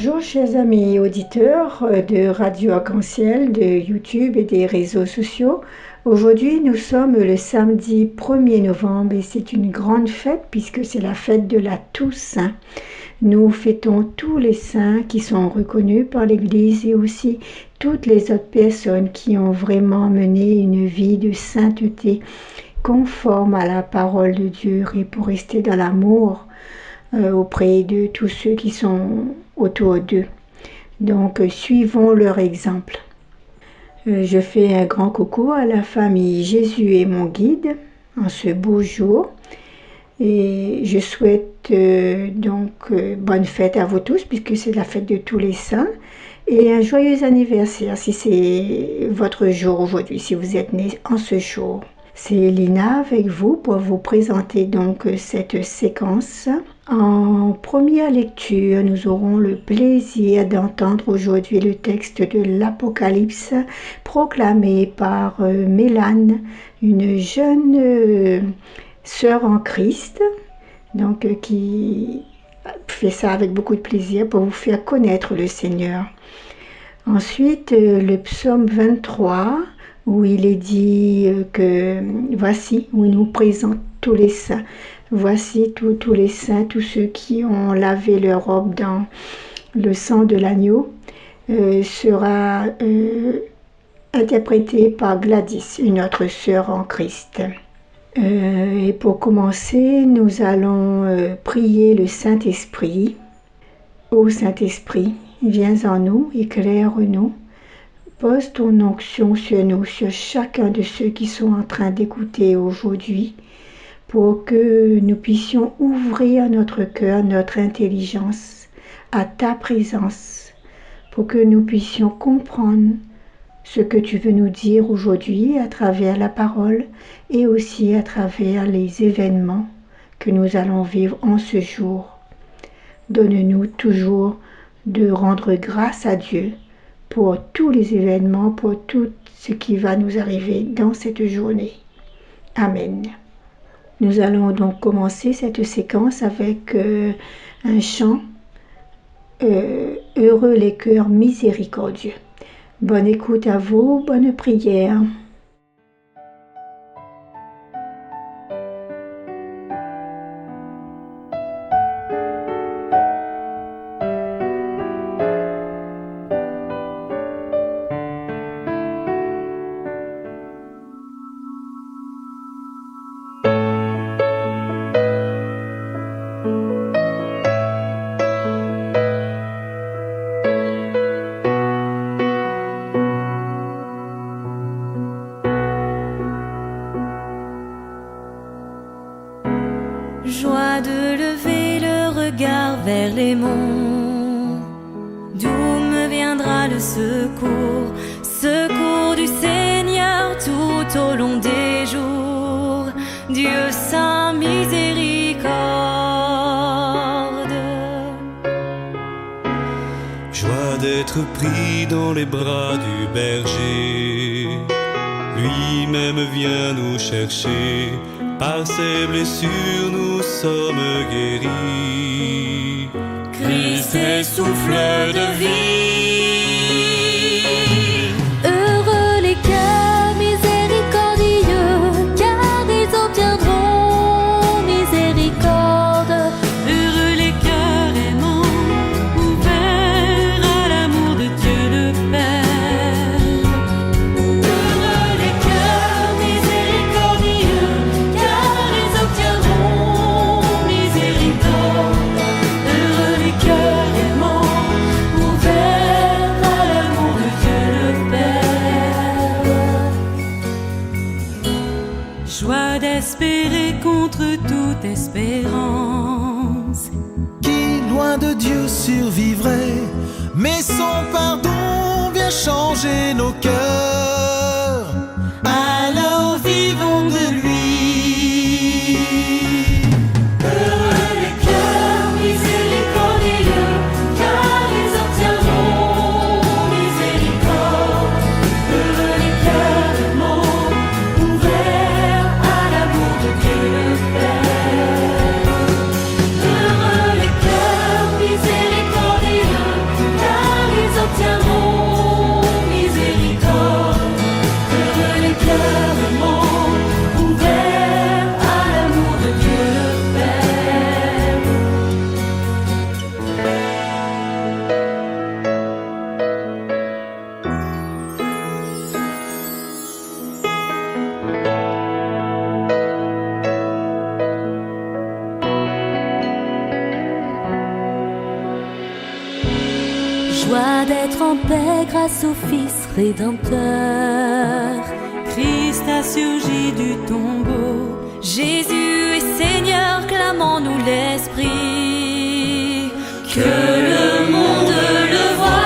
Bonjour chers amis auditeurs de Radio Arc-en-Ciel, de YouTube et des réseaux sociaux. Aujourd'hui nous sommes le samedi 1er novembre et c'est une grande fête puisque c'est la fête de la Toussaint. Nous fêtons tous les saints qui sont reconnus par l'Église et aussi toutes les autres personnes qui ont vraiment mené une vie de sainteté conforme à la parole de Dieu et pour rester dans l'amour auprès de tous ceux qui sont autour d'eux. Donc, suivons leur exemple. Je fais un grand coucou à la famille Jésus est mon guide en ce beau jour. Et je souhaite bonne fête à vous tous puisque c'est la fête de tous les saints. Et un joyeux anniversaire si c'est votre jour aujourd'hui, si vous êtes né en ce jour. C'est Lina avec vous pour vous présenter donc cette séquence. En première lecture, nous aurons le plaisir d'entendre aujourd'hui le texte de l'Apocalypse proclamé par Mélane, une jeune sœur en Christ, donc qui fait ça avec beaucoup de plaisir pour vous faire connaître le Seigneur. Ensuite, le psaume 23, où il est dit que voici, où il nous présente tous les saints. Voici tous les saints, tous ceux qui ont lavé leur robe dans le sang de l'agneau, sera interprété par Gladys, une autre sœur en Christ. Et pour commencer, nous allons prier le Saint-Esprit. Ô Saint-Esprit, viens en nous, éclaire-nous. Pose ton onction sur nous, sur chacun de ceux qui sont en train d'écouter aujourd'hui, pour que nous puissions ouvrir notre cœur, notre intelligence à ta présence, pour que nous puissions comprendre ce que tu veux nous dire aujourd'hui à travers la parole et aussi à travers les événements que nous allons vivre en ce jour. Donne-nous toujours de rendre grâce à Dieu pour tous les événements, pour tout ce qui va nous arriver dans cette journée. Amen. Nous allons donc commencer cette séquence avec un chant « Heureux les cœurs miséricordieux ». Bonne écoute à vous, bonne prière. Joie de lever le regard vers les monts, d'où me viendra le secours, secours du Seigneur tout au long des jours. Dieu saint miséricorde. Joie d'être pris dans les bras du berger, lui-même vient nous chercher. Par ses blessures nous sommes guéris. Christ est souffle de vie. Heureux les cœurs miséricordieux, car ils obtiendront miséricorde. Heureux les cœurs aimants, ouverts à l'amour de Dieu le Père. Heureux les cœurs miséricordieux, joie d'espérer contre toute espérance. Qui, loin de Dieu, survivrait, mais son pardon vient changer nos cœurs. Alors vivons de lui. Heureux les cœurs miséricordieux, car ils obtiendront miséricorde. Heureux les cœurs aimants, ouverts à l'amour de Dieu le Père. Heureux les cœurs miséricordieux, d'être en paix grâce au Fils Rédempteur. Christ a surgi du tombeau. Jésus est Seigneur, clamons-nous l'Esprit. Que le monde le voie.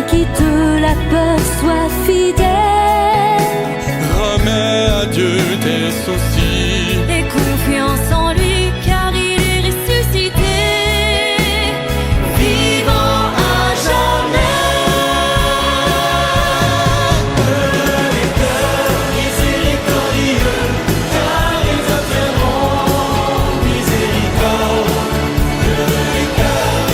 Quitte la peur, sois fidèle. Remets à Dieu tes soucis. Et confiance en lui, car il est ressuscité. Vivant à jamais. Les cœurs miséricordieux, car ils obtiendront miséricorde. Les cœurs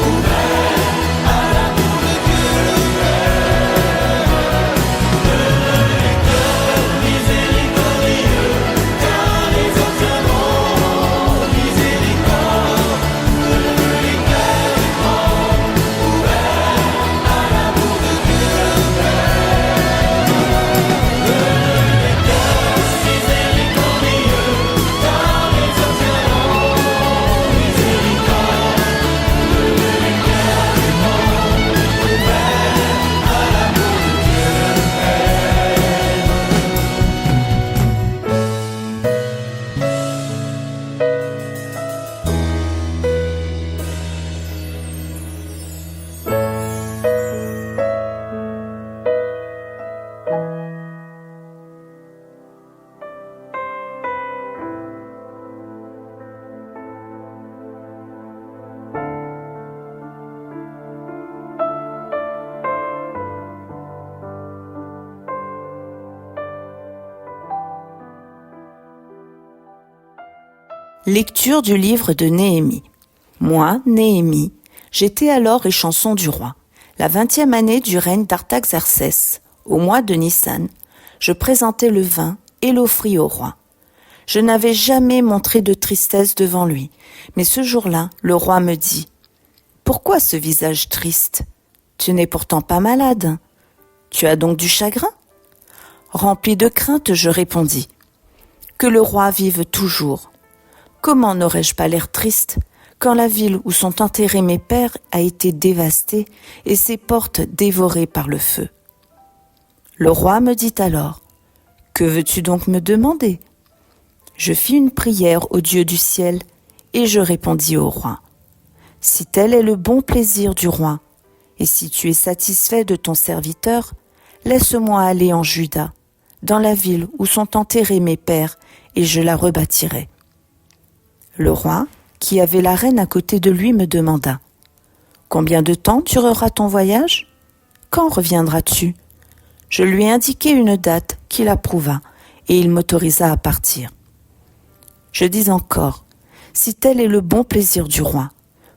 ouverts à l'amour de Dieu le Père. Les cœurs miséricordieux, car ils obtiendront miséricorde. Les cœurs ouverts à l'amour de Dieu le Père. Les cœurs miséricordieux, car ils obtiendront miséricorde. Les cœurs ouverts à l'amour de Dieu le Lecture du livre de Néhémie. Moi, Néhémie, j'étais alors échanson du roi. La 20e année du règne d'Artaxerxès, au mois de Nissan, je présentai le vin et l'offris au roi. Je n'avais jamais montré de tristesse devant lui, mais ce jour-là, le roi me dit « Pourquoi ce visage triste? Tu n'es pourtant pas malade. Tu as donc du chagrin ?» Rempli de crainte, je répondis « Que le roi vive toujours. Comment n'aurais-je pas l'air triste quand la ville où sont enterrés mes pères a été dévastée et ses portes dévorées par le feu ?» Le roi me dit alors « Que veux-tu donc me demander ?» Je fis une prière au Dieu du ciel et je répondis au roi « Si tel est le bon plaisir du roi, et si tu es satisfait de ton serviteur, laisse-moi aller en Juda, dans la ville où sont enterrés mes pères, et je la rebâtirai. » Le roi, qui avait la reine à côté de lui, me demanda « Combien de temps durera ton voyage? Quand reviendras-tu » Je lui ai indiqué une date qu'il approuva, et il m'autorisa à partir. Je dis encore « Si tel est le bon plaisir du roi,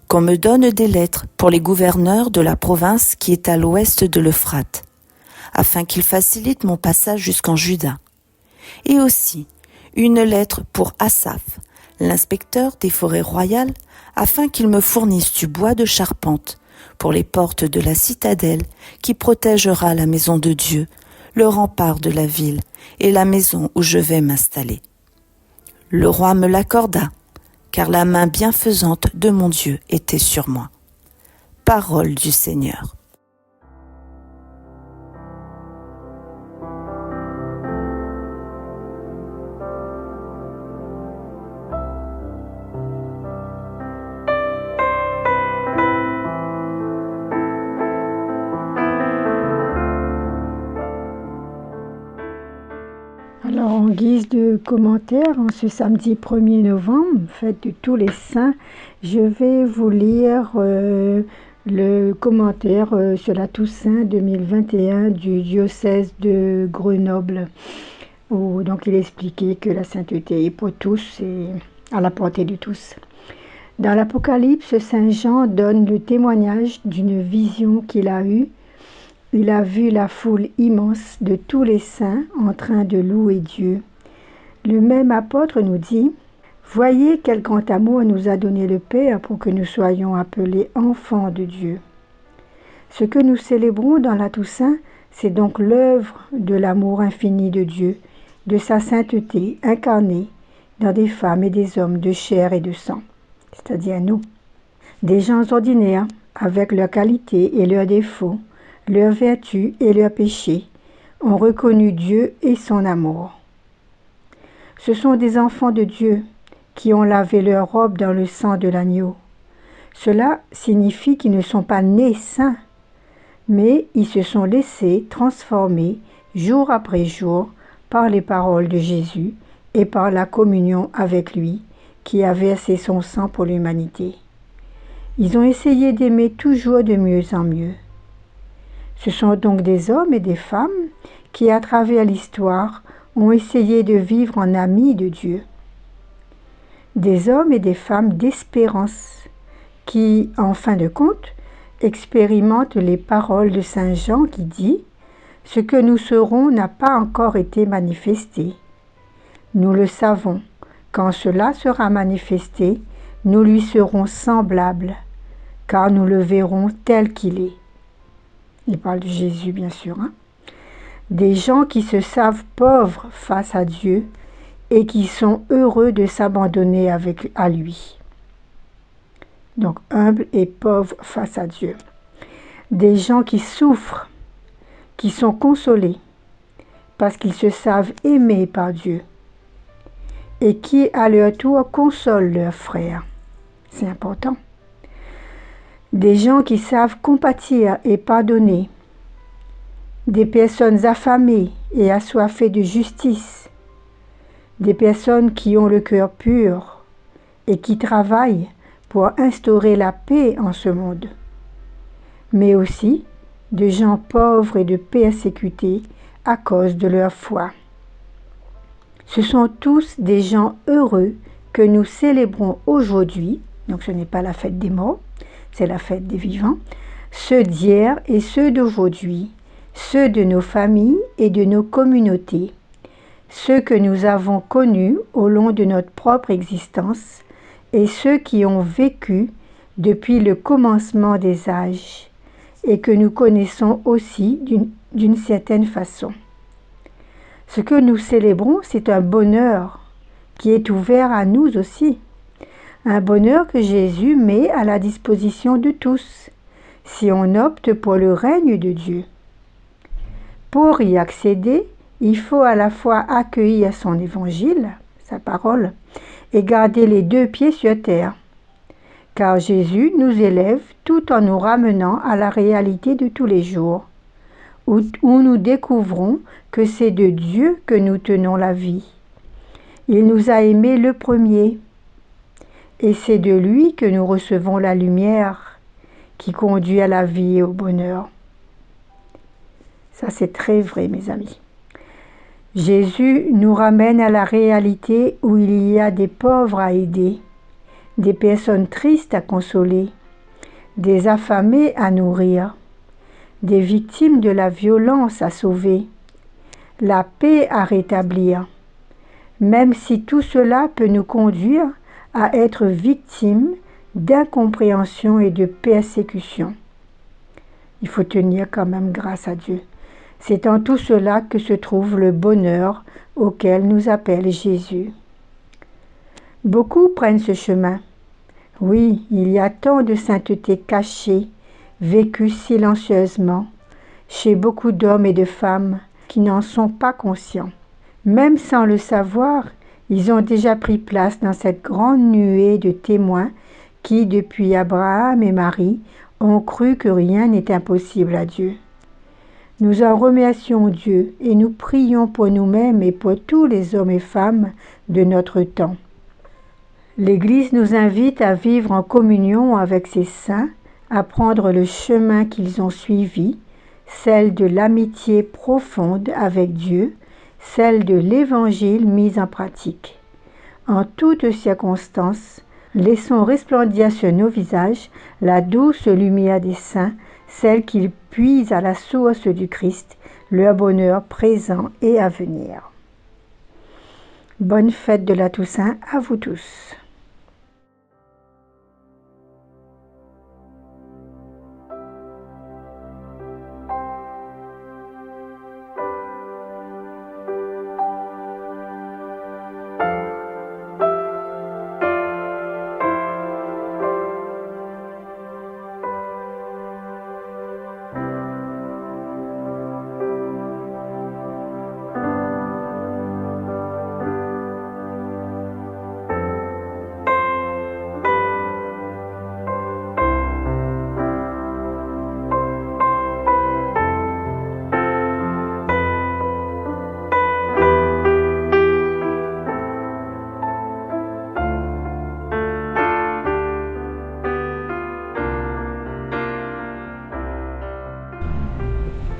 qu'on me donne des lettres pour les gouverneurs de la province qui est à l'ouest de l'Euphrate, afin qu'ils facilitent mon passage jusqu'en Juda. Et aussi une lettre pour Asaph, l'inspecteur des forêts royales, afin qu'il me fournisse du bois de charpente pour les portes de la citadelle qui protégera la maison de Dieu, le rempart de la ville et la maison où je vais m'installer. » Le roi me l'accorda, car la main bienfaisante de mon Dieu était sur moi. Parole du Seigneur. Alors, en guise de commentaire, en ce samedi 1er novembre, fête de tous les saints, je vais vous lire le commentaire sur la Toussaint 2021 du diocèse de Grenoble. où donc il expliquait que la sainteté est pour tous et à la portée de tous. Dans l'Apocalypse, Saint Jean donne le témoignage d'une vision qu'il a eue. Il a vu la foule immense de tous les saints en train de louer Dieu. Le même apôtre nous dit « Voyez quel grand amour nous a donné le Père pour que nous soyons appelés enfants de Dieu. » Ce que nous célébrons dans la Toussaint, c'est donc l'œuvre de l'amour infini de Dieu, de sa sainteté incarnée dans des femmes et des hommes de chair et de sang, c'est-à-dire nous. Des gens ordinaires, avec leurs qualités et leurs défauts, leurs vertus et leurs péchés, ont reconnu Dieu et son amour. Ce sont des enfants de Dieu qui ont lavé leur robe dans le sang de l'agneau. Cela signifie qu'ils ne sont pas nés saints, mais ils se sont laissés transformer jour après jour par les paroles de Jésus et par la communion avec lui qui a versé son sang pour l'humanité. Ils ont essayé d'aimer toujours de mieux en mieux. Ce sont donc des hommes et des femmes qui, à travers l'histoire, ont essayé de vivre en amis de Dieu. Des hommes et des femmes d'espérance qui, en fin de compte, expérimentent les paroles de Saint Jean qui dit « Ce que nous serons n'a pas encore été manifesté. Nous le savons, quand cela sera manifesté, nous lui serons semblables, car nous le verrons tel qu'il est. » Il parle de Jésus, bien sûr. Des gens qui se savent pauvres face à Dieu et qui sont heureux de s'abandonner à lui. Donc, humbles et pauvres face à Dieu. Des gens qui souffrent, qui sont consolés parce qu'ils se savent aimés par Dieu et qui, à leur tour, consolent leurs frères. C'est important. Des gens qui savent compatir et pardonner. Des personnes affamées et assoiffées de justice. Des personnes qui ont le cœur pur et qui travaillent pour instaurer la paix en ce monde. Mais aussi de gens pauvres et de persécutés à cause de leur foi. Ce sont tous des gens heureux que nous célébrons aujourd'hui, donc ce n'est pas la fête des morts, c'est la fête des vivants, ceux d'hier et ceux d'aujourd'hui, ceux de nos familles et de nos communautés, ceux que nous avons connus au long de notre propre existence et ceux qui ont vécu depuis le commencement des âges et que nous connaissons aussi d'une certaine façon. Ce que nous célébrons, c'est un bonheur qui est ouvert à nous aussi, un bonheur que Jésus met à la disposition de tous, si on opte pour le règne de Dieu. Pour y accéder, il faut à la fois accueillir son évangile, sa parole, et garder les deux pieds sur terre, car Jésus nous élève tout en nous ramenant à la réalité de tous les jours, où nous découvrons que c'est de Dieu que nous tenons la vie. Il nous a aimés le premier, et c'est de lui que nous recevons la lumière qui conduit à la vie et au bonheur. Ça, c'est très vrai, mes amis. Jésus nous ramène à la réalité où il y a des pauvres à aider, des personnes tristes à consoler, des affamés à nourrir, des victimes de la violence à sauver, la paix à rétablir, même si tout cela peut nous conduire à être victimes d'incompréhension et de persécution. Il faut tenir quand même grâce à Dieu. C'est en tout cela que se trouve le bonheur auquel nous appelle Jésus. Beaucoup prennent ce chemin. Oui, il y a tant de sainteté cachée, vécue silencieusement, chez beaucoup d'hommes et de femmes qui n'en sont pas conscients. Même sans le savoir, ils ont déjà pris place dans cette grande nuée de témoins qui, depuis Abraham et Marie, ont cru que rien n'est impossible à Dieu. Nous en remercions Dieu et nous prions pour nous-mêmes et pour tous les hommes et femmes de notre temps. L'Église nous invite à vivre en communion avec ces saints, à prendre le chemin qu'ils ont suivi, celle de l'amitié profonde avec Dieu celle de l'Évangile mise en pratique. En toutes circonstances, laissons resplendir sur nos visages la douce lumière des saints, celle qu'ils puisent à la source du Christ, leur bonheur présent et à venir. Bonne fête de la Toussaint à vous tous.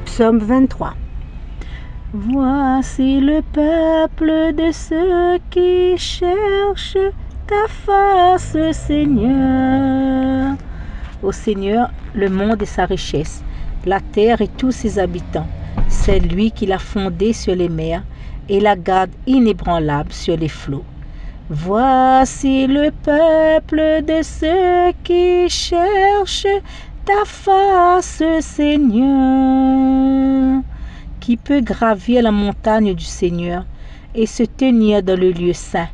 Psaume 23. Voici le peuple de ceux qui cherchent ta face, Seigneur. Ô Seigneur, le monde et sa richesse, la terre et tous ses habitants. C'est lui qui l'a fondée sur les mers et la garde inébranlable sur les flots. Voici le peuple de ceux qui cherchent ta face, Seigneur. Qui peut gravir la montagne du Seigneur et se tenir dans le lieu saint?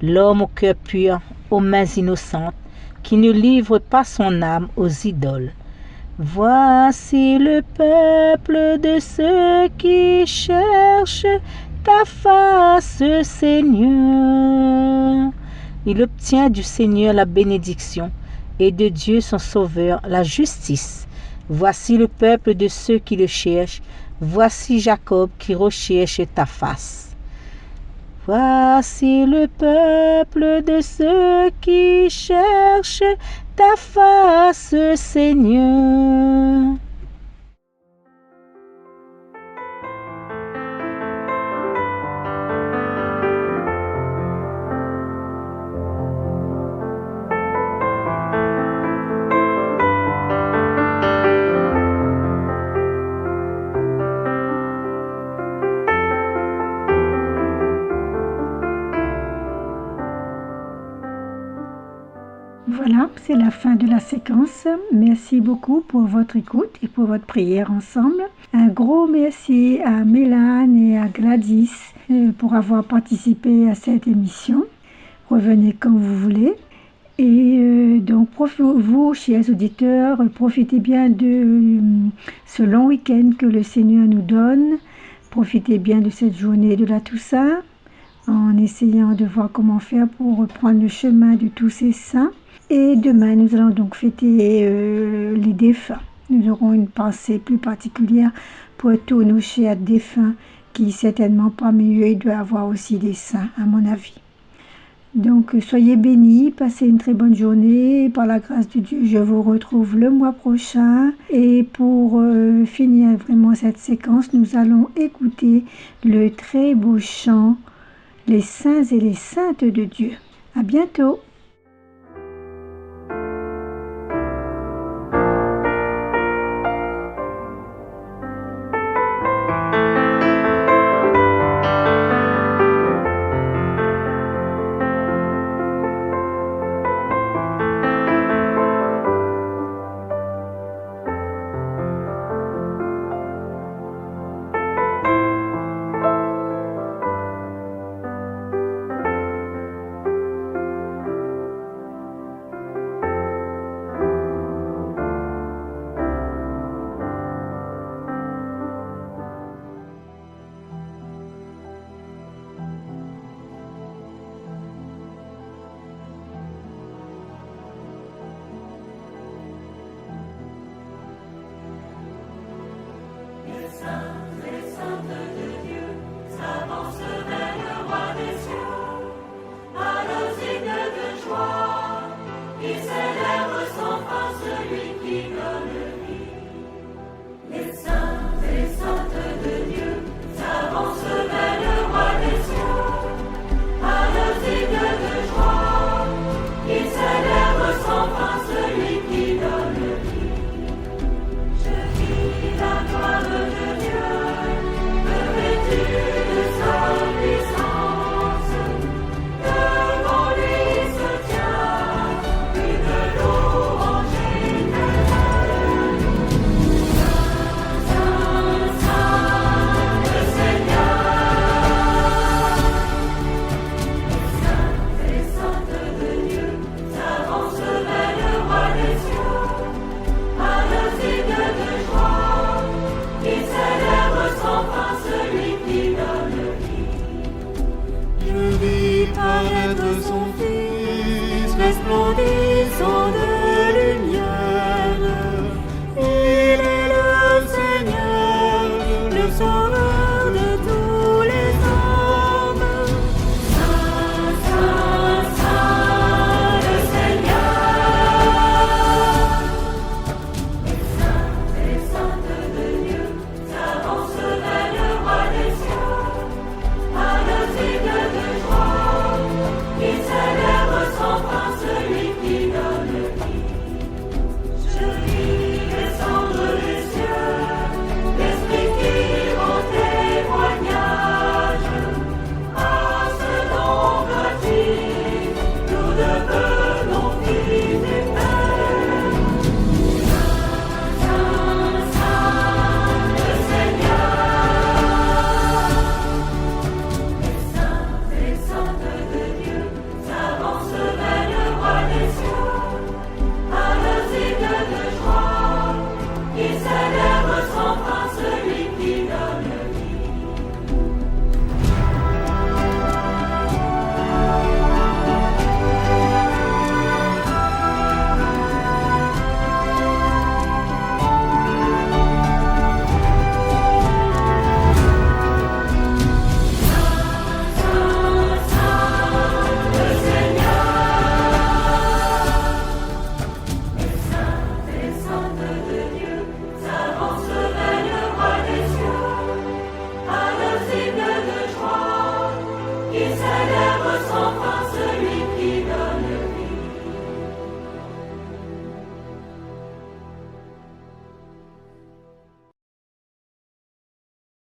L'homme au cœur pur, aux mains innocentes, qui ne livre pas son âme aux idoles. Voici le peuple de ceux qui cherchent ta face, Seigneur. Il obtient du Seigneur la bénédiction et de Dieu son Sauveur la justice. Voici le peuple de ceux qui le cherchent. Voici Jacob qui recherche ta face. Voici le peuple de ceux qui cherchent ta face, Seigneur. Voilà, c'est la fin de la séquence. Merci beaucoup pour votre écoute et pour votre prière ensemble. Un gros merci à Mélane et à Gladys pour avoir participé à cette émission. Revenez quand vous voulez. Et donc, vous, chers auditeurs, profitez bien de ce long week-end que le Seigneur nous donne. Profitez bien de cette journée de la Toussaint en essayant de voir comment faire pour reprendre le chemin de tous ces saints. Et demain, nous allons donc fêter les défunts. Nous aurons une pensée plus particulière pour tous nos chers défunts qui, certainement parmi eux, il doit y avoir aussi des saints, à mon avis. Donc, soyez bénis, passez une très bonne journée. Par la grâce de Dieu, je vous retrouve le mois prochain. Et pour finir vraiment cette séquence, nous allons écouter le très beau chant « Les saints et les saintes de Dieu ». À bientôt. Les saints et saintes de Dieu s'avancent vers le célèbre sans fin celui